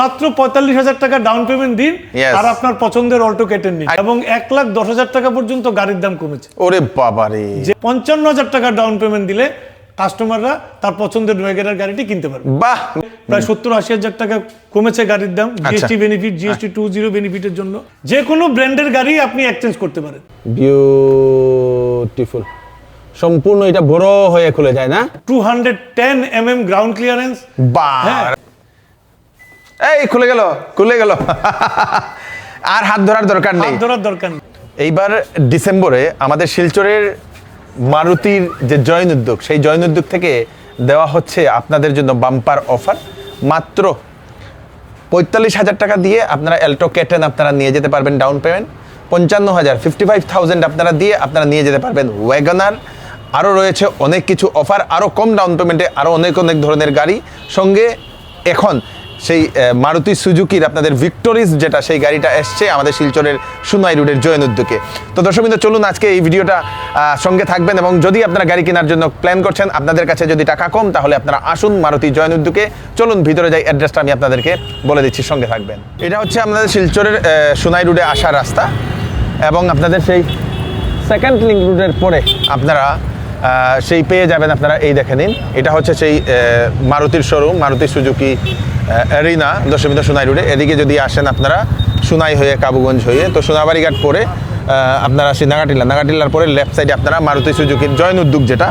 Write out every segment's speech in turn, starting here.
মাত্র ৪৫,০০০ টাকা down payment দিন আর আপনার পছন্দের অল্টো কেটেন নিন এবং ১,১০,০০০ টাকা পর্যন্ত গাড়ির দাম কমেছে। ওরে বাবারে, যে ৫৫,০০০ টাকা ডাউন পেমেন্ট দিলে কাস্টমাররা তার পছন্দের ওয়াগনার গাড়িটি কিনতে পারবে। বাহ, প্রায় ৭০-৮০,০০০ টাকা কমেছে গাড়ির দাম জিএসটি বেনিফিট, জিএসটি 2.0 বেনিফিটের জন্য। যে কোনো ব্র্যান্ডের গাড়ি আপনি এক্সচেঞ্জ করতে পারেন। বিউটিফুল, সম্পূর্ণ এটা বড় হয়ে খুলে যায় না? 210 mm গ্রাউন্ড ক্লিয়ারেন্স। বাহ, এই খুলে গেল, খুলে গেল। আর হাত ধরার দরকার নেই, হাত ধরার দরকার নেই। এইবার ডিসেম্বরে আমাদের শিলচরের মারুতির যে জয়েন উদ্যোগ, সেই জয়েন উদ্যোগ থেকে দেওয়া হচ্ছে আপনাদের জন্য বাম্পার অফার। মাত্র ৪৫,০০০ টাকা দিয়ে আপনারা অল্টো কেটেন আপনারা নিয়ে যেতে পারবেন ডাউন পেমেন্ট। ৫৫,০০০ 55,000 আপনারা দিয়ে আপনারা নিয়ে যেতে পারবেন ওয়াগনার। আরও রয়েছে অনেক কিছু অফার, আরও কম ডাউন পেমেন্টে আরও অনেক ধরনের গাড়ি। সঙ্গে এখন সেই মারুতি সুজুকির আপনাদের ভিক্টোরিস যেটা, সেই গাড়িটা এসছে আমাদের শিলচরের সুনাই রোডের জয়েন উদ্যোগে। তো দর্শকবৃন্দ, চলুন আজকে এই ভিডিওটা সঙ্গে থাকবেন এবং যদি আপনারা গাড়ি কেনার জন্য প্ল্যান করছেন, আপনাদের কাছে যদি টাকা কম, তাহলে আপনারা আসুন মারুতি জয়েন উদ্যোগে। চলুন ভিতরে যাই, অ্যাড্রেসটা আমি আপনাদেরকে বলে দিচ্ছি, সঙ্গে থাকবেন। এটা হচ্ছে আপনাদের শিলচরের সুনাই রোডে আসার রাস্তা এবং আপনাদের সেই সেকেন্ড লিঙ্ক রোডের পরে আপনারা সেই পেয়ে যাবেন আপনারা, এই দেখে নিন, এটা হচ্ছে সেই মারুতির শোরুম, মারুতি সুজুকি এরিনা, দর্শকবৃন্দ সুনাই রোডে। এদিকে যদি আসেন আপনারা সুনাই হয়ে কাবুগঞ্জ হয়ে, তো সোনাবাড়ি ঘাট পরে আপনারা সেই নাগাটিল্লার পরে লেফট সাইডে আপনারা মারুতি সুজুকির জয়েন উদ্যোগ, যেটা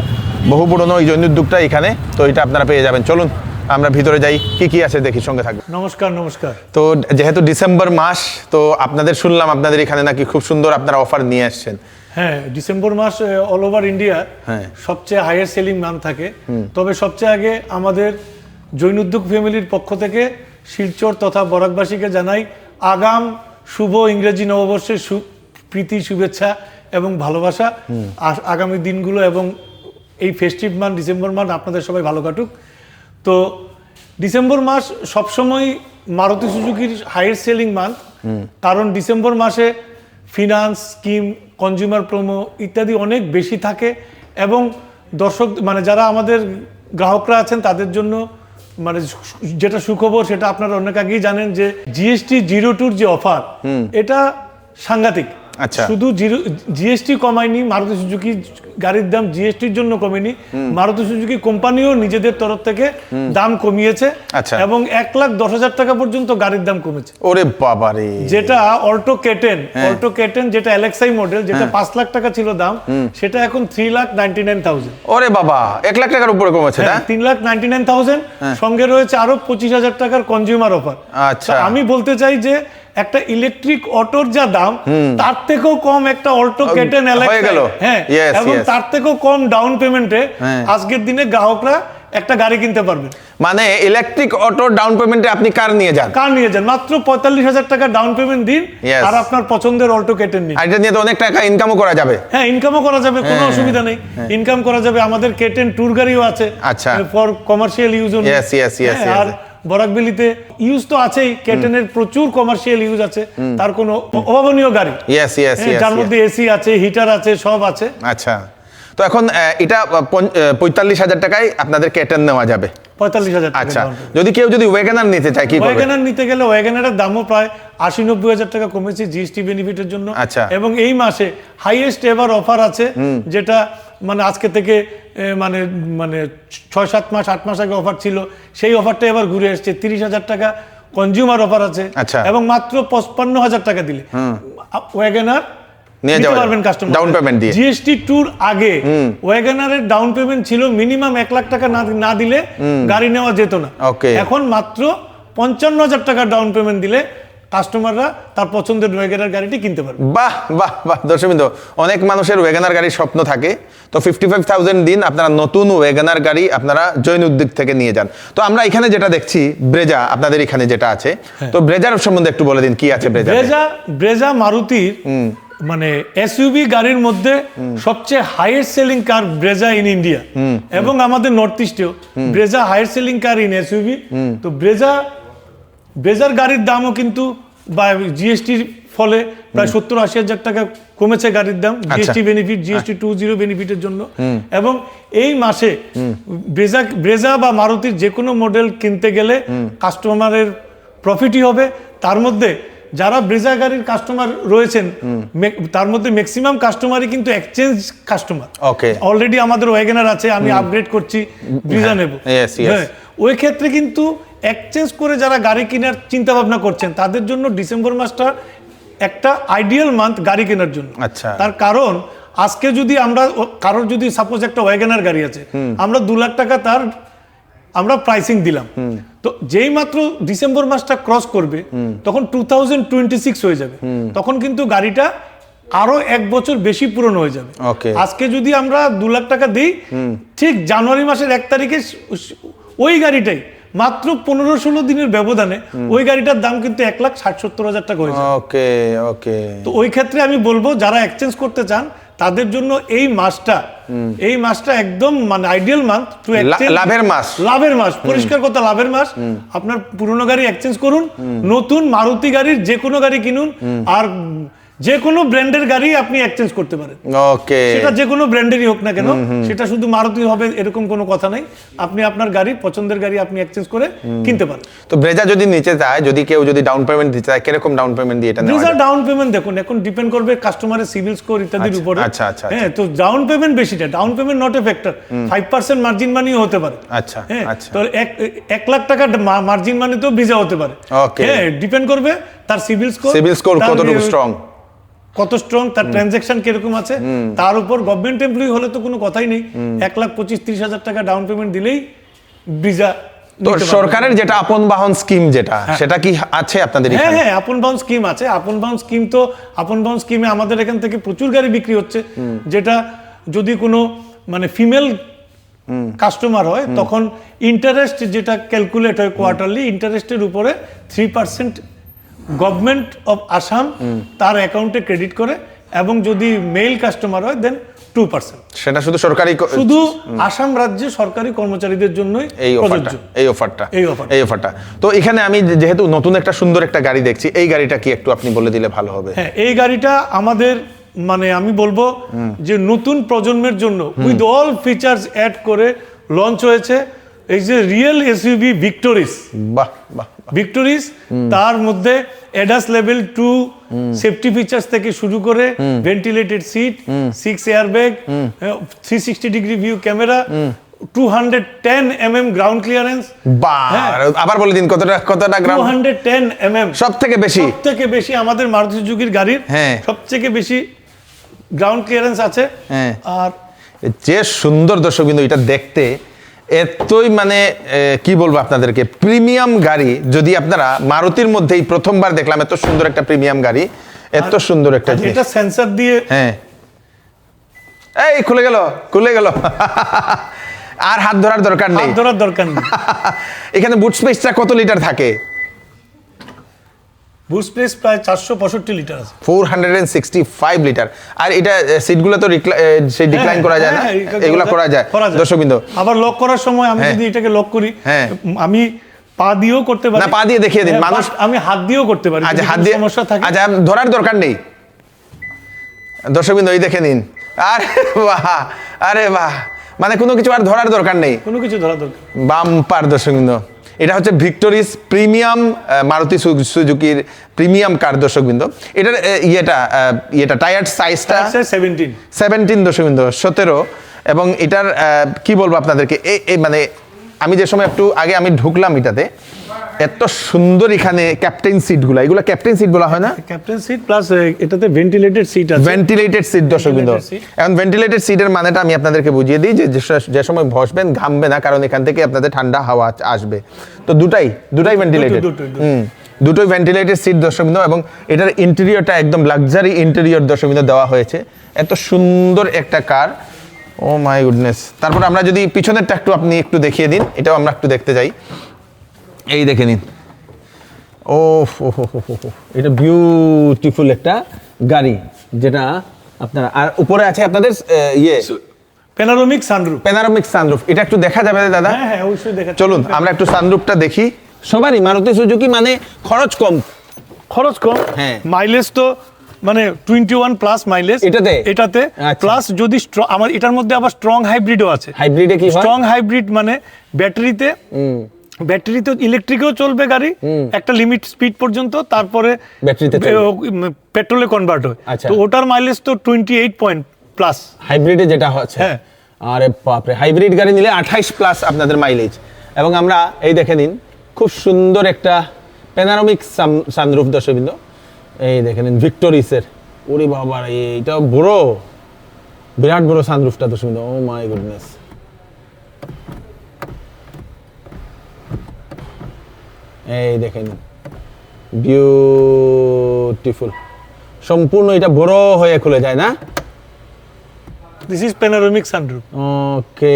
বহু পুরনো ওই জয়েন উদ্যোগটা এখানে, তো এটা আপনারা পেয়ে যাবেন। চলুন আমরা ভিতরে যাই, কি আছে দেখি, সঙ্গে থাকবে। নমস্কার। নমস্কার। তো যেহেতু ডিসেম্বর মাস, তো আপনাদের শুনলাম আপনাদের এখানে নাকি খুব সুন্দর আপনারা অফার নিয়ে আসছেন। হ্যাঁ, ডিসেম্বর মাস অল ওভার ইন্ডিয়া সবচেয়ে হাইয়ার সেলিং মান্থ থাকে। তবে সবচেয়ে আগে আমাদের জৈন উদ্যোগ ফ্যামিলির পক্ষ থেকে শিলচর তথা বরাকবাসীকে জানাই আগাম শুভ ইংরেজি নববর্ষের প্রীতি, শুভেচ্ছা এবং ভালোবাসা। আগামী দিনগুলো এবং এই ফেস্টিভ মান্থ ডিসেম্বর মান্থ আপনাদের সবাই ভালো কাটুক। তো ডিসেম্বর মাস সবসময় মারুতি সুজুকির হাইয়ার সেলিং মান্থ, কারণ ডিসেম্বর মাসে ফিনান্স স্কিম, কনজিউমার প্রোমো ইত্যাদি অনেক বেশি থাকে এবং দর্শক মানে যারা আমাদের গ্রাহকরা আছেন তাদের জন্য মানে যেটা সুখবর, সেটা আপনারা অনেক আগেই জানেন যে জিএসটি 0-2 যে অফার, এটা সাংঘাতিক। আচ্ছা, শুধু জিএসটি কমায়নি, মারুতি সুজুকি গাড়ির দাম জিএসটির জন্য কমেনি, মারুতি সুজুকি কোম্পানিও নিজেদের তরফ থেকে দাম কমিয়েছে এবং ১,১০,০০০ টাকা পর্যন্ত গাড়ির দাম কমেছে। ওরে বাবারে, যেটা অল্টো কেটেন যেটা এলএক্সআই মডেল, যেটা 5 লাখ টাকা ছিল দাম, সেটা এখন 3,99,000। ওরে বাবা, 1 লাখ টাকার উপরে কমেছে না? 3,99,000। সঙ্গে রয়েছে আরো 25,000 টাকার কনজিউমার অফার। আচ্ছা, আমি বলতে চাই যে একটা ইলেকট্রিক অটোর যা দাম, তার থেকেও কম একটা অল্টো কেটেন এলএক্সআই, হ্যাঁ, এবং তার থেকেও কম ডাউন পেমেন্টে আজকের দিনে গ্রাহকরা একটা গাড়ি কিনতে পারবেন। মানে ইলেকট্রিক অটো ডাউন পেমেন্টে আপনি কার নিয়ে যান, মাত্র ৪৫,০০০ টাকা ডাউন পেমেন্ট দিন আর আপনার পছন্দের অল্টো কেটেন নিন। এটা নিয়ে তো অনেক টাকা ইনকামও করা যাবে। হ্যাঁ, ইনকামও করা যাবে, কোনো অসুবিধা নেই, ইনকাম করা যাবে। আমাদের কেটেন ট্যুর গাড়িও আছে, আচ্ছা, ফর কমার্শিয়াল ইউজ। আর বরাকবেলিতে ইউজ তো আছেই, কেটেনের প্রচুর কমার্শিয়াল ইউজ আছে, তার কোনো অভাবনীয় গাড়ি, যার মধ্যে এসি আছে, হিটার আছে, সব আছে। আচ্ছা, তো এখন এটা ৪৫,০০০ টাকায় আপনাদের কেটেন নেওয়া যাবে। ৪৫,০০০ টাকা। আচ্ছা, যদি কেউ ওয়াগনার নিতে চায়, কি করবে? ওয়াগনার নিতে গেলে ওয়াগনারের দামও প্রায় ৮০-৯০,০০০ টাকা কমেছে জিএসটি বেনিফিটের জন্য। আচ্ছা, এবং এই মাসে হাইয়েস্ট এভার অফার আছে, যেটা মানে আজকে থেকে মানে ৬-৭ মাস ৮ মাস আগে অফার ছিল, সেই অফারটা এবার ঘুরে এসেছে। ৩০,০০০ টাকা কনজিউমার অফার আছে এবং মাত্র ৫৫,০০০ টাকা দিলে ওয়াগনার নিয়ে যেতে পারবেন কাস্টমার ডাউন পেমেন্ট দিয়ে। জিএসটি ট্যুর আগে ওয়াগনারের ডাউন পেমেন্ট ছিল মিনিমাম ১ লাখ টাকা না দিলে গাড়ি নেওয়া যেত না। এখন মাত্র ৫৫,০০০ টাকা ডাউন পেমেন্ট দিলে কাস্টমাররা তার পছন্দের ওয়াগনার গাড়িটি কিনতে পারবে। বাহ বাহ বাহ, দর্শকবৃন্দ, অনেক মানুষের ওয়াগনার গাড়ির স্বপ্ন থাকে, তো 55,000 দিন আপনারা নতুন ওয়াগনার গাড়ি আপনারা জৈন উদ্যোগ থেকে নিয়ে যান। তো আমরা এখানে যেটা দেখছি ব্রেজা, আপনাদের এখানে যেটা আছে, তো ব্রেজার সম্বন্ধে একটু বলে দিন, কি আছে ব্রেজা মারুতির মানে এসইউভি গাড়ির মধ্যে সবচেয়ে highest selling car Brezza in India এবং আমাদের নর্থ ইস্টেও Brezza highest selling car in SUV. তো ব্রেজার গাড়ির দামও কিন্তু জিএসটির ফলে প্রায় ৭০-৮০,০০০ টাকা কমেছে গাড়ির দাম, জিএসটি বেনিফিট, জিএসটি 2.0 বেনিফিটের জন্য। এবং এই মাসে ব্রেজা বা মারুতির যে কোনো মডেল কিনতে গেলে কাস্টমারের প্রফিটই হবে। তার মধ্যে যারা ব্রেজা গাড়ির কাস্টমার রয়েছেন তার মধ্যে ম্যাক্সিমাম কাস্টমারই কিন্তু এক্সচেঞ্জ কাস্টমার। ওকে, অলরেডি আমাদের ওয়াগনার আছে, আমি আপগ্রেড করছি, ব্রিজা নেব। হ্যাঁ, ওই ক্ষেত্রে কিন্তু এক্সচেঞ্জ করে যারা গাড়ি কেনার চিন্তা ভাবনা করছেন তাদের জন্য ডিসেম্বর মাসটা একটা আইডিয়াল মান্থ গাড়ি কেনার জন্য। আচ্ছা, তার কারণ আজকে যদি আমরা কারোর যদি সাপোজ একটা ওয়াগনার গাড়ি আছে, আমরা 2 লাখ টাকা তার আমরা প্রাইসিং দিলাম, তো যেই মাত্র ডিসেম্বর মাসটা ক্রস করবে তখন 2026 হয়ে যাবে, তখন কিন্তু গাড়িটা আরো 1 বছর বেশি পুরনো হয়ে যাবে। আজকে যদি আমরা 2 লাখ টাকা দিই, ঠিক জানুয়ারি মাসের 1 তারিখে ওই গাড়িটাই মাত্র 15-16 দিনের ব্যবধানে ওই গাড়িটার দাম কিন্তু 1,60,70,000 টাকা হয়ে যাবে। ওকে ওকে। তো ওই ক্ষেত্রে আমি বলবো যারা এক্সচেঞ্জ করতে চান তাদের জন্য এই মাসটা একদম মানে আইডিয়াল মান্থ টু এক্সচেঞ্জ, লাভের মাস, পরিষ্কার কথা লাভের মাস। আপনার পুরনো গাড়ি এক্সচেঞ্জ করুন, নতুন মারুতি গাড়ির যে কোনো গাড়ি কিনুন, আর যে কোনো ব্র্যান্ডের গাড়ি আপনি এক্সচেঞ্জ করতে পারেন। ওকে, সেটা যে কোনো ব্র্যান্ডেরই হোক না কেন, সেটা শুধু মারুতি হবে এরকম কোনো কথা নাই। আপনি আপনার গাড়ি পছন্দের গাড়ি আপনি এক্সচেঞ্জ করে কিনতে পারেন। তো ব্রেজা যদি নিচে যায়, যদি কেউ যদি ডাউন পেমেন্ট দিতে চায়, কিরকম ডাউন পেমেন্ট দিয়ে এটা নেওয়া যায়? ব্রেজা ডাউন পেমেন্ট দেখুন এখন ডিপেন্ড করবে কাস্টমারের সিভিল স্কোর ইত্যাদির উপরে। আচ্ছা, হ্যাঁ, তো ডাউন পেমেন্ট বেশিটা, down payment not a factor, 5% margin মানিও হতে পারে। আচ্ছা, তো 1 লাখ টাকা মার্জিন মানি তো ব্রেজা হতে পারে। হ্যাঁ, ডিপেন্ড করবে তার সিভিল স্কোর কতটুকু স্ট্রং, তার ট্রানজাকশন কিরকম আছে তার উপর। গভর্নমেন্ট এমপ্লয়ি হলে তো কোনো কথাই নেই, 1,25,30,000 টাকা ডাউন পেমেন্ট দিলেই ব্রিজা। তো সরকারের যেটা আপন বাহন স্কিম যেটা, সেটা কি আছে আপনাদের এখানে? হ্যাঁ, আপন বাহন স্কিম আছে। আপন বাহন স্কিমে আমাদের এখান থেকে প্রচুর গাড়ি বিক্রি হচ্ছে, যেটা যদি কোনো মানে ফিমেল কাস্টমার হয় তখন ইন্টারেস্ট যেটা ক্যালকুলেট হয় কোয়ার্টারলি, ইন্টারেস্টের উপরে 3% গভর্নমেন্ট অফ আসাম তার অ্যাকাউন্টে ক্রেডিট করে, এবং যদি মেল কাস্টমার হয় দেন 2%। সেটা শুধু সরকারি, শুধু আসাম রাজ্যে সরকারি কর্মচারীদের জন্যই এই অফারটা। তো এখানে আমি যেহেতু নতুন একটা সুন্দর একটা গাড়ি দেখছি, এই গাড়িটা কি একটু আপনি বলে দিলে ভালো হবে? হ্যাঁ, এই গাড়িটা আমাদের মানে আমি বলবো যে নতুন প্রজন্মের জন্য উইথ অল ফিচার্স অ্যাড করে লঞ্চ হয়েছে। এই যে রিয়েল এসইউভি ভিক্টোরিস, ভিক্টোরিস, তার মধ্যে এডাস লেভেল 2 সেফটি ফিচার্স থেকে শুরু করে ventilated seat, 6 airbag, 360 degree view camera, 210 mm ground clearance. আবার বলে দিন কতটা গ্রাউন্ড? 210 mm, সবথেকে বেশি আমাদের মারুতি সুজুকির গাড়ির সবথেকে বেশি গ্রাউন্ড ক্লিয়ারেন্স আছে। আর যে সুন্দর দর্শক বিন্দু এটা দেখতে, এতই মানে কি বলবো আপনাদেরকে, প্রিমিয়াম গাড়ি। যদি আপনারা মারুতির মধ্যেই প্রথমবার দেখলাম এত সুন্দর একটা প্রিমিয়াম গাড়ি, এত সুন্দর একটা জিনিস। এটা সেন্সর দিয়ে, হ্যাঁ, এই খুলে গেল আর হাত ধরার দরকার নেই। এখানে বুট স্পেসটা কত লিটার থাকে? বুট স্পেস প্রায় 465 লিটার আছে, 465 লিটার। আর এটা সিটগুলো তো সেই ডিক্লাইন করা যায় না, এগুলো করা যায় দর্শকবৃন্দ। আবার লক করার সময় আমি যদি এটাকে লক করি, আমি পা দিয়েও করতে পারি, না পা দিয়ে দেখিয়ে দিন মানুষ, আমি হাত দিয়েও করতে পারি। আচ্ছা, হাত দিয়ে সমস্যা থাকে, আচ্ছা ধরার দরকার নেই দর্শকবৃন্দ, এই দেখে নিন। আরে বাহ, মানে কোনো কিছু আর ধরার দরকার নেই, কোনো কিছু ধরার দরকার। বাম্পার দর্শকবৃন্দ, এটা হচ্ছে ভিক্টোরিস প্রিমিয়াম মারুতি সুজুকির প্রিমিয়াম কার দর্শকবৃন্দ। এটার ইয়েটা টায়ার সাইজটা 17 দর্শকবৃন্দ, 17। এবং এটার কি বলবো আপনাদেরকে, এই মানে আমি যে সময় একটু আগে আমি ঢুকলাম এটাতে, এত সুন্দর এখানে ক্যাপ্টেন সিটগুলো, এগুলো ক্যাপ্টেন সিট বলা হয় না? ক্যাপ্টেন সিট প্লাস এটাতে ভেন্টিলেটেড সিট আছে, ভেন্টিলেটেড সিট দর্শকবৃন্দ। এখন ভেন্টিলেটেড সিটের মানেটা আমি আপনাদেরকে বুঝিয়ে দিই, যে সময় বসবেন ঘামবে না, কারণ এখান থেকে আপনাদের ঠান্ডা হাওয়া আসবে। তো দুটাই ভেন্টিলেটেড, দুটোই ভেন্টিলেটেড সিট দর্শকবৃন্দ। এবং এটার ইন্টেরিয়রটা একদম লাক্সারি ইন্টেরিয়র দর্শকবৃন্দ দেওয়া হয়েছে, এত সুন্দর একটা কার, ও মাই গুডনেস। তারপর আমরা যদি পিছনেরটা আপনি একটু দেখিয়ে দিন, এটাও আমরা একটু দেখতে যাই। এই দেখে নিন, ও এটা বিউটিফুল একটা গাড়ি, যেটা আপনারা, আর উপরে আছে আপনাদের প্যানোরামিক সানরুফ। এটা একটু দেখা যাবে দাদা? হ্যাঁ, অবশ্যই দেখা। চলুন আমরা একটু সানরুফটা দেখি। সবারই মারুতি সুজুকি মানে খরচ কম, হ্যাঁ, মাইলেজ তো মানে 21 প্লাস মাইলেজ এটাতে প্লাস। যদি আমার এটার মধ্যে আবার স্ট্রং হাইব্রিডও আছে। হাইব্রিডে কি হয়? স্ট্রং হাইব্রিড মানে ব্যাটারিতে ব্যাটারি তো ইলেকট্রিকেও চলবে গাড়ি একটা লিমিট স্পিড পর্যন্ত, তারপরে ব্যাটারিতে পেট্রোলে কনভার্ট হয়। আচ্ছা। তো ওটার মাইলেজ তো 28 পয়েন্ট প্লাস। হাইব্রিডে যেটা হচ্ছে, হ্যাঁ। আরে বাপরে, হাইব্রিড গাড়ি নিলে 28 প্লাস আপনাদের মাইলেজ। এবং আমরা এই দেখে নিন খুব সুন্দর একটা প্যানোরামিক সানরুফ দর্শকবৃন্দ, এই দেখে নিন ভিক্টোরিসের। ওরে বাবা, এইটা বড়, বিরাট বড় সানরুফটা দর্শকবৃন্দ। ও মাই গুডনেস, এই দেখে নিন বিউটিফুল, সম্পূর্ণ এটা বড় হয়ে খুলে যায় না? This is panoramic sunroof. Okay,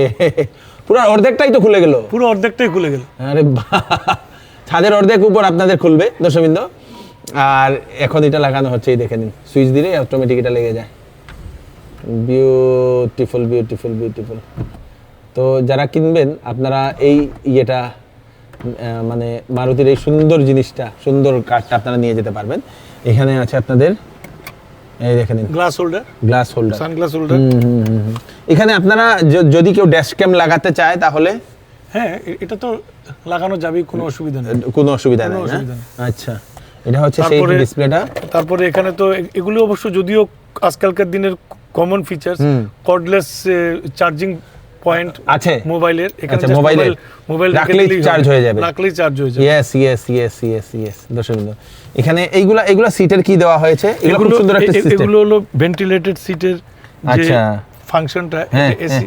পুরো অর্ধেকটাই তো খুলে গেল। পুরো অর্ধেকটাই খুলে গেল। আরে বাহ, ছাদের অর্ধেক উপর আপনাদের খুলবে দর্শকবৃন্দ। আর এখন এটা লাগানো হচ্ছে, এই দেখে নিন সুইচ দিলে অটোমেটিক এটা লেগে যায়। Beautiful beautiful beautiful. তো যারা কিনবেন আপনারা এই ইয়েটা মানে মারুতির এই সুন্দর জিনিসটা, সুন্দর কারটা আপনারা নিয়ে যেতে পারবেন। এখানে আছে আপনাদের, এই দেখে নিন glass holder, glass holder, sunglass holder. এখানে আপনারা যদি কেউ ড্যাশ ক্যাম লাগাতে চায় তাহলে হ্যাঁ, এটা তো লাগানো যাবে, কোনো অসুবিধা নেই। কোনো অসুবিধা নেই কোনো না? অসুবিধা নেই। আচ্ছা, এটা হচ্ছে সেই ডিসপ্লেটা। তারপরে এখানে তো এগুলো অবশ্য যদিও আজকালকার দিনের common features, cordless charging point আছে মোবাইলের। আচ্ছা, মোবাইল রাখলেই চার্জ হয়ে যাবে। রাখলেই চার্জ হয়ে যাবে। Yes yes yes yes yes দর্শকবৃন্দ, এখানে এইগুলা সিটের কি দেওয়া হয়েছে? এগুলো খুব সুন্দর একটা সিস্টেম। এগুলো হলো ভেন্টিলেটেড সিটের যে আচ্ছা ফাংশনটা, এসি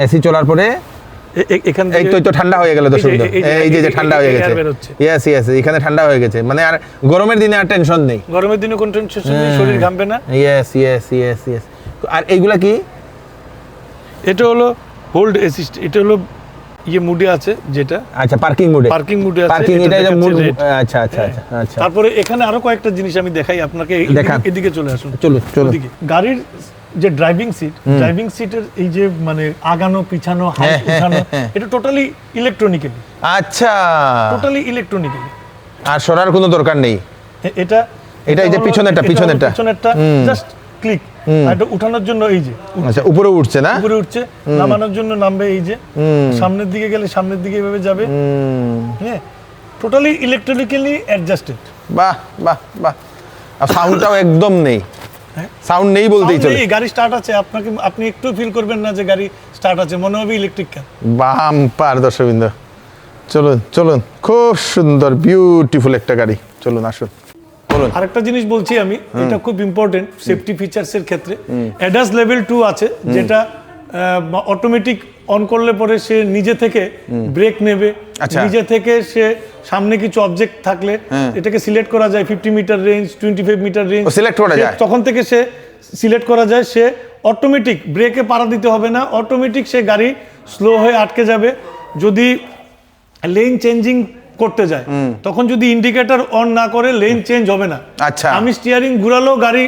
এসি চলার পরে এখান এই থেকে তো ঠান্ডা হয়ে গেল দর্শকবৃন্দ, এই যে ঠান্ডা হয়ে গেছে। ইয়েস ইয়েস, এখানে ঠান্ডা হয়ে গেছে, মানে আর গরমের দিনে আর টেনশন নেই। গরমের দিনে কোনো টেনশন নেই, শরীর ঘামবে না। Yes yes yes yes. আর এইগুলা কি? এটা হলো হোল্ড অ্যাসিস্ট, এটা হলো ইয়ে মুডে আছে যেটা। আচ্ছা, পার্কিং মুডে আছে। পার্কিং এটা যে মুড। আচ্ছা আচ্ছা আচ্ছা আচ্ছা। তারপরে এখানে আরো কয়েকটা জিনিস আমি দেখাই আপনাকে, এদিকে চলে আসুন। চলো। গাড়ির যে ড্রাইভিং সিটের এই যে মানে আগানো পিছানো হাইট উঠানো, এটা টোটালি ইলেকট্রনিক্যালি। আচ্ছা, টোটালি ইলেকট্রনিক্যালি, আর সরার কোনো দরকার নেই। এটা এই যে পিছনেরটা জাস্ট ক্লিক। আর এটা উঠানোর জন্য এই যে, আচ্ছা, উপরে উঠছে না? উপরে উঠছে, নামানোর জন্য নামবে এই যে, সামনের দিকে গেলে সামনের দিকে এভাবে যাবে। হ্যাঁ, টোটালি ইলেকট্রনিক্যালি অ্যাডজাস্টেড। বাহ বাহ বাহ। আর সাউন্ডটাও একদম নেই, সাউন্ড নেই বলতেই চলে। গাড়ি স্টার্ট আছে, আপনি একটু ফিল করবেন না যে গাড়ি স্টার্ট আছে, মনে হবে ইলেকট্রিক কার। বাম্পার দর্শকবৃন্দ, চলুন, খুব সুন্দর বিউটিফুল একটা গাড়ি। চলুন, আসুন। আরেকটা জিনিস বলছি আমি, এটা খুব ইম্পর্টেন্ট সেফটি ফিচার্স এর ক্ষেত্রে। অ্যাডাস লেভেল 2 আছে, যেটা অটোমেটিক অন করলে পরে সে নিজে থেকে ব্রেক নেবে। নিজে থেকে সে সামনে কিছু অবজেক্ট থাকলে এটাকে সিলেক্ট করা যায়, 50 metre range, 25 metre range select করা যায়, তখন থেকে সে সিলেক্ট করা যায়। সে অটোমেটিক ব্রেকে পাড়া দিতে হবে না, অটোমেটিক সে গাড়ি স্লো হয়ে আটকে যাবে। যদি লেন চেঞ্জিং করতে যায়, তখন যদি ইন্ডিকেটর অন না করে লেন চেঞ্জ হবে না। আচ্ছা, আমি স্টিয়ারিং ঘুরালেও গাড়ি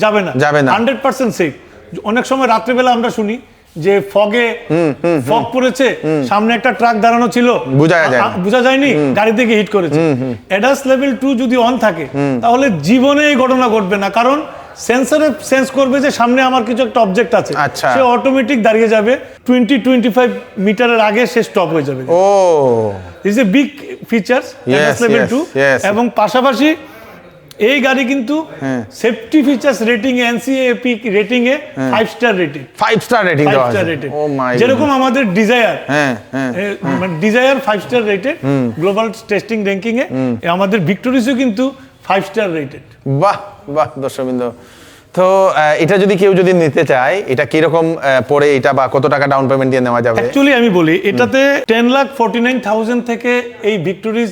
যাবে না 100% সেফ। অনেক সময় রাত্রেবেলা আমরা শুনি যে ফগ পড়েছে, সামনে একটা ট্রাক দাঁড়ানো ছিল, বোঝা যায়নি, গাড়ি থেকে হিট করেছে। অ্যাডাস লেভেল 2 যদি অন থাকে তাহলে জীবনে এই ঘটনা ঘটবে না, কারণ সেন্সরে সেন্স করবে যে সামনে আমার কিছু একটা অবজেক্ট আছে, সে অটোমেটিক দাঁড়িয়ে যাবে, 20-25 মিটারের আগে সে স্টপ হয়ে যাবে। ও, is a big features ADAS level 2। এবং পাশাপাশি এই গাড়ি কিন্তু সেফটি ফিচার্স রেটিং এ, এনসিএপি রেটিং এ 5 স্টার রেটেড। 5 স্টার রেটিং দেওয়া আছে। ও মাই গড, যেরকম আমাদের ডিজায়ার, মানে Dzire 5 star rated global testing ranking এ, আমাদের ভিক্টোরিসও কিন্তু 5 স্টার রেটেড। বাহ বাহ দর্শকবৃন্দ, তো এটা যদি কেউ নিতে চায়, এটা কি রকম পড়ে, এটা বা কত টাকা ডাউন পেমেন্ট দিয়ে নেওয়া যাবে? অ্যাকচুয়ালি আমি বলি, এটাতে 10,49,000 থেকে এই ভিক্টোরিস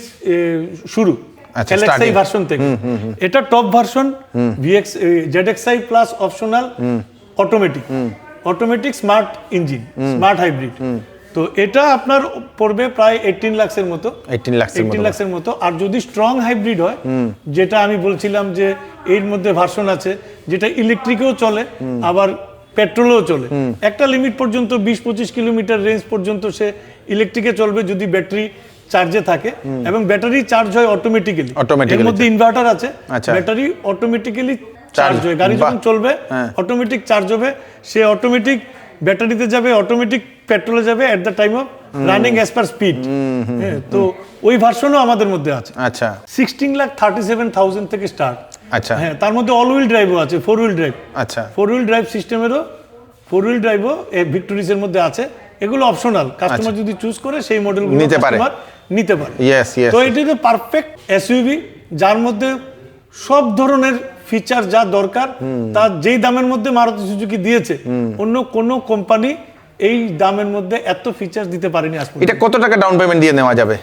শুরু, LXi ভার্সন থেকে। এটা top version, ZXi plus optional automatic smart engine, smart hybrid. তো এটা আপনার পড়বে প্রায় 18 লাখের মতো, 18 লাখের মতো। আর যদি স্ট্রং হাইব্রিড হয়, যেটা আমি বলছিলাম যে এর মধ্যে ভার্সন আছে যেটা ইলেকট্রিকেও চলে আবার পেট্রোলেও চলে, একটা লিমিট পর্যন্ত 20-25 কিলোমিটার রেঞ্জ পর্যন্ত সে ইলেকট্রিকে চলবে যদি ব্যাটারি চার্জে থাকে, এবং ব্যাটারি চার্জ হয় অটোমেটিক্যালি। এর মধ্যে ইনভার্টার আছে, ব্যাটারি অটোমেটিক্যালি চার্জ হয়, গাড়ি যখন চলবে অটোমেটিক চার্জ হবে, সে অটোমেটিক ব্যাটারিতে যাবে, অটোমেটিক পেট্রোলে যাবে at the time of running as per speed. তো ওই ভার্সনও আমাদের মধ্যে আছে। আচ্ছা 16,37,000 থেকে স্টার্ট। আচ্ছা হ্যাঁ, তার মধ্যে অল হুইল ড্রাইভও আছে, 4 হুইল ড্রাইভ। আচ্ছা 4 হুইল ড্রাইভ সিস্টেমেরও 4 হুইল ড্রাইভও এই ভিক্টোরিসের মধ্যে আছে। এগুলো অপশনাল, কাস্টমার যদি চুজ করে সেই মডেলগুলো নিতে পারে। নিতে পারে। Yes yes. তো এটি তো পারফেক্ট এসইউভি, যার মধ্যে সব ধরনের ফিচার যা দরকার তা যেই দামের মধ্যে মারুতি সুজুকি দিয়েছে, অন্য কোনো কোম্পানি এই দামের মধ্যে এত ফিচার দিতে পারেনি আজ পর্যন্ত। এটা কত টাকা ডাউন পেমেন্ট দিয়ে নেওয়া যাবে?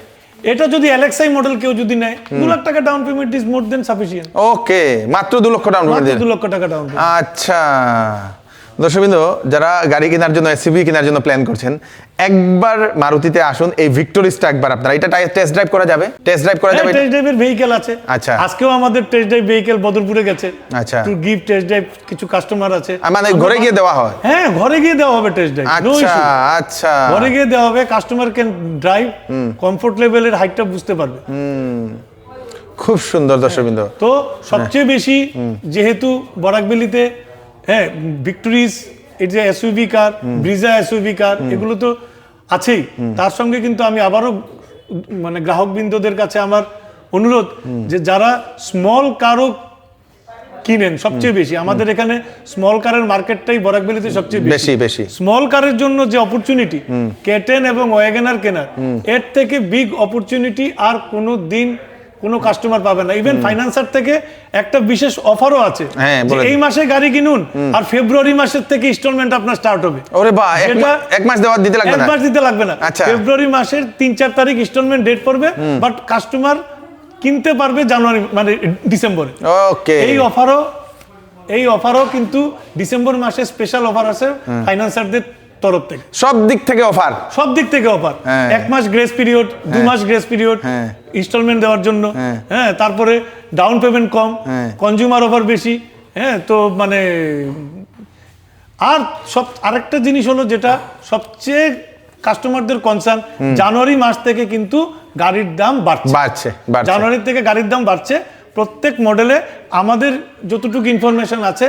এটা যদি এলএক্সআই মডেল কেউ যদি নেয়, 2 লাখ টাকা down payment is more than sufficient. Okay, মাত্র 2 লক্ষ ডাউন পেমেন্ট মাত্র 2 লক্ষ টাকা ডাউন পেমেন্ট। আচ্ছা দর্শকবৃন্দ, যারা গাড়ি কেনার জন্য এসইউভি কেনার জন্য প্ল্যান করছেন, একবার মারুতিতে আসুন। এই ভিক্টোরিসটা একবার আপনারা, এটা টেস্ট ড্রাইভ করা যাবে? টেস্ট ড্রাইভ করা যাবে? টেস্ট ড্রাইভের ভেহিকল আছে। আচ্ছা, আজকেও আমাদের টেস্ট ড্রাইভ ভেহিকল বদরপুরে গেছে। আচ্ছা, টু গিভ টেস্ট ড্রাইভ কিছু কাস্টমার আছে। মানে ঘরে গিয়ে দেওয়া হয়? হ্যাঁ, ঘরে গিয়ে দেওয়া হবে টেস্ট ড্রাইভ। আচ্ছা আচ্ছা, ঘরে গিয়ে দেওয়া হবে, কাস্টমার ক্যান ড্রাইভ, কমফোর্ট লেভেলের হাইটটা বুঝতে পারবে। খুব সুন্দর দর্শকবৃন্দ। তো সবচেয়ে বেশি যেহেতু বরাকবেলিতে হ্যাঁ ভিক্টোরিস, এই যে এসইউভি কার, ব্রিজা এসইউভি কার, এগুলো তো আছেই। তার সঙ্গে কিন্তু আমি আবারও মানে গ্রাহকবৃন্দদের কাছে আমার অনুরোধ, যে যারা স্মল কারও কিনেন সবচেয়ে বেশি, আমাদের এখানে স্মল কারের মার্কেটটাই বরাকবেলিতে সবচেয়ে বেশি বেশি। স্মল কারের জন্য যে অপরচুনিটি কেটেন এবং ওয়াগনার কেনার, এর থেকে বিগ অপরচুনিটি আর কোনো দিন কোনো কাস্টমার পাবে না। ইভেন ফাইন্যান্সার থেকে একটা বিশেষ অফারও আছে, এই মাসে গাড়ি কিনুন আর ফেব্রুয়ারি মাসের থেকে ইনস্টলমেন্ট আপনার স্টার্ট হবে। ওরে বাহ, এক মাস দিতে লাগবে না? এক মাস দিতে লাগবে না। ফেব্রুয়ারি মাসের 3-4 তারিখ ইনস্টলমেন্ট ডেট পড়বে, বাট কাস্টমার কিনতে পারবে জানুয়ারি মানে ডিসেম্বরে। ওকে, এই অফারও কিন্তু ডিসেম্বর মাসে স্পেশাল অফার আছে ফাইন্যান্সারদের তরফ থেকে। সব দিক থেকে অফার, সব দিক থেকে অফার। 1 মাস গ্রেস পিরিয়ড, 2 মাস গ্রেস পিরিয়ড ইনস্টলমেন্ট দেওয়ার জন্য। হ্যাঁ, তারপরে ডাউন পেমেন্ট কম, কনজিউমার অফার বেশি। হ্যাঁ, তো মানে আর আরেকটা জিনিস হলো যেটা সবচেয়ে কাস্টমারদের কনসার্ন, জানুয়ারি মাস থেকে কিন্তু গাড়ির দাম বাড়ছে। জানুয়ারি থেকে গাড়ির দাম বাড়ছে। প্রত্যেক মডেলে আমাদের যতটুকু ইনফরমেশন আছে,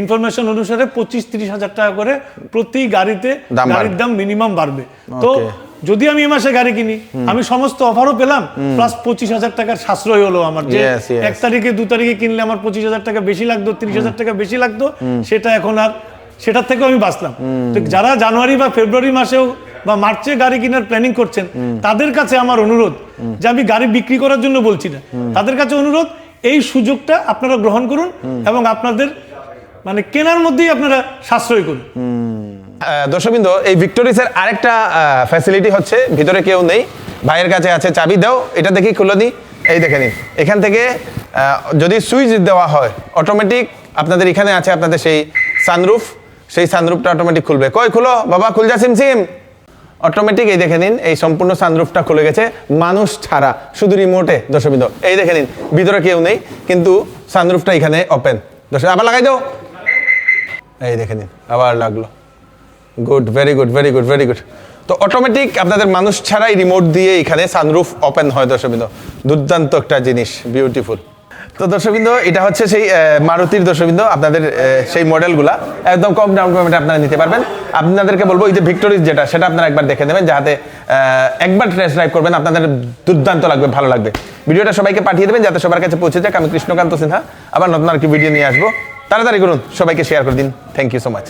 ইনফরমেশন অনুসারে 25-30 হাজার টাকা করে প্রতি গাড়িতে গাড়ির দাম মিনিমাম বাড়বে। তো যদি আমি এই মাসে গাড়ি কিনি, আমি সমস্ত অফারও পেলাম, প্লাস 25,000 টাকার সাশ্রয় হলো আমার। যে 1 তারিখে 2 তারিখে কিনলে আমার 25,000 টাকা বেশি লাগতো, 30,000 টাকা বেশি লাগতো, সেটা এখন আর সেটার থেকেও আমি বাঁচলাম। তো যারা জানুয়ারি বা ফেব্রুয়ারি মাসেও বা মার্চে গাড়ি কেনার প্ল্যানিং করছেন, তাদের কাছে আমার অনুরোধ, যে আমি গাড়ি বিক্রি করার জন্য বলছি না, তাদের কাছে অনুরোধ, এই সুযোগটা আপনারা গ্রহণ করুন এবং আপনাদের মানে কেনার মধ্যেই আপনারা সাশ্রয় করুন। দর্শকবৃন্দ, এই ভিক্টোরিসের আরেকটা ফ্যাসিলিটি হচ্ছে, ভিতরে কেউ নেই, ভাইয়ের কাছে আছে চাবি। দাও, এটা দেখি খুলে দিই। এই দেখে নিন, এখান থেকে যদি সুইচ দেওয়া হয় অটোমেটিক আপনাদের এখানে আছে আপনাদের সেই সানরুফ, সেই সানরুফটা অটোমেটিক খুলবে। কই খুলো বাবা, খুল যা সিম অটোমেটিক। এই দেখে নিন, এই সম্পূর্ণ সানরুফটা খুলে গেছে মানুষ ছাড়া, শুধু রিমোটে। দর্শকবৃন্দ, এই দেখে নিন, ভিতরে কেউ নেই, কিন্তু সানরুফটা এখানে ওপেন। দর্শক, আবার লাগাই দাও। এই দেখে নিন, আবার লাগলো। Good, very good, very good, very good. তো অটোমেটিক আপনাদের মানুষ ছাড়াই রিমোট দিয়ে এখানে সানরুফ ওপেন হয়। দর্শকবৃন্দ, দুর্দান্ত একটা জিনিস, বিউটিফুল। তো দর্শকবৃন্দ, এটা হচ্ছে সেই মারুতির দর্শকবৃন্দ আপনাদের সেই মডেলগুলা একদম কম ডাউন পেমেন্টে আপনারা নিতে পারবেন। আপনাদেরকে বলবো, এই যে ভিক্টোরিস যেটা, সেটা আপনারা একবার দেখে নেবেন, যাতে একবার টেস্ট ড্রাইভ করবেন, আপনাদের দুর্দান্ত লাগবে, ভালো লাগবে। ভিডিওটা সবাইকে পাঠিয়ে দেবেন যাতে সবার কাছে পৌঁছে যাক। আমি কৃষ্ণকান্ত সিনহা, আবার নতুন আর কি ভিডিও নিয়ে আসবো। তাড়াতাড়ি করুন, সবাইকে শেয়ার করে দিন। Thank you so much.